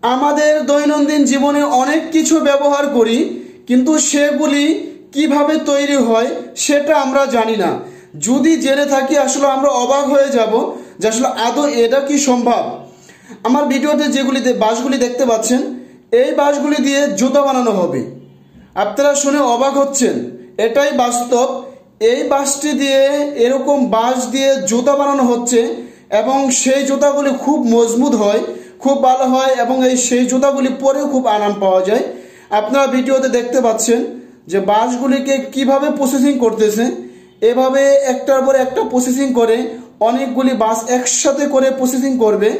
আমাদের দৈনন্দিন জীবনে অনেক কিছু ব্যবহার করি, কিন্তু সেগুলি কিভাবে তৈরি হয় সেটা আমরা জানি না। যদি জেনে থাকি আসলে আমরা অবাক হয়ে যাব যে আসলে আদৌ এটা কি সম্ভব। আমার ভিডিওতে যেগুলি বাঁশগুলি দেখতে পাচ্ছেন, এই বাঁশগুলি দিয়ে জুতা বানানো হবে। আপনারা শুনে অবাক হচ্ছেন, এটাই বাস্তব। এই বাঁশটি দিয়ে, এরকম বাঁশ দিয়ে জুতা বানানো হচ্ছে এবং সেই জুতাগুলি খুব মজবুত হয়, খুব ভালো হয় এবং সেই জুতাগুলি পরেও খুব আরাম পাওয়া যায়। আপনারা ভিডিওতে দেখতে পাচ্ছেন যে বাঁশগুলিকে কিভাবে প্রসেসিং করতেছে। এভাবে একটার পর একটা প্রসেসিং করে অনেকগুলি বাঁশ একসাথে করে প্রসেসিং করবে।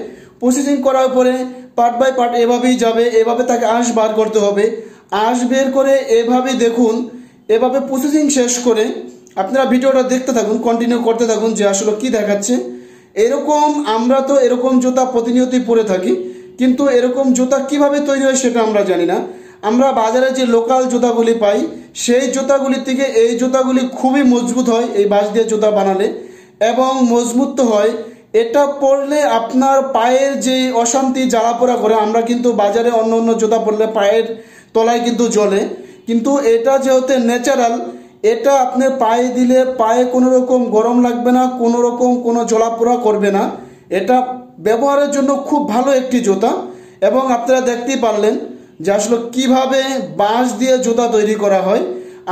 প্রসেসিং করার পরে পার্ট বাই পার্ট এভাবেই যাবে, এভাবে তাকে আঁশ বার করতে হবে। আঁশ বের করে এভাবে দেখুন, এভাবে প্রসেসিং শেষ করে আপনারা ভিডিওটা দেখতে থাকুন, কন্টিনিউ করতে থাকুন যে আসলে কি দেখাচ্ছে। এরকম আমরা তো এরকম জুতা প্রতিনিয়তই পরে থাকি, কিন্তু এরকম জুতা কিভাবে তৈরি হয় সেটা আমরা জানি না। আমরা বাজারে যে লোকাল জুতাগুলি পাই, সেই জুতাগুলির থেকে এই জুতাগুলি খুবই মজবুত হয় এই বাঁশ দিয়ে জুতা বানালে, এবং মজবুত তো হয়। এটা পরলে আপনার পায়ের যে অশান্তি জ্বালা পোড়া করে, আমরা কিন্তু বাজারে অন্য অন্য জুতা পরলে পায়ের তলায় কিন্তু জ্বলে, কিন্তু এটা যেহেতু ন্যাচারাল, এটা আপনি পায়ে দিলে পায়ে কোনো রকম গরম লাগবে না, কোনো রকম কোনো জ্বলাপোড়া করবে না। এটা ব্যবহারের জন্য খুব ভালো একটি জুতা। এবং আপনারা দেখতেই পারলেন যে আসলে কিভাবে বাঁশ দিয়ে জুতা তৈরি করা হয়।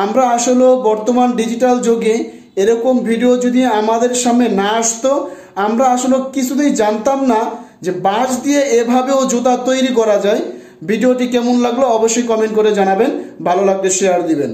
আমরা আসলে বর্তমান ডিজিটাল যুগে এরকম ভিডিও যদি আমাদের সামনে না আসতো, আমরা আসলে কিছুতেই জানতাম না যে বাঁশ দিয়ে এভাবেও জুতা তৈরি করা যায়। ভিডিওটি কেমন লাগলো অবশ্যই কমেন্ট করে জানাবেন, ভালো লাগলে শেয়ার দিবেন।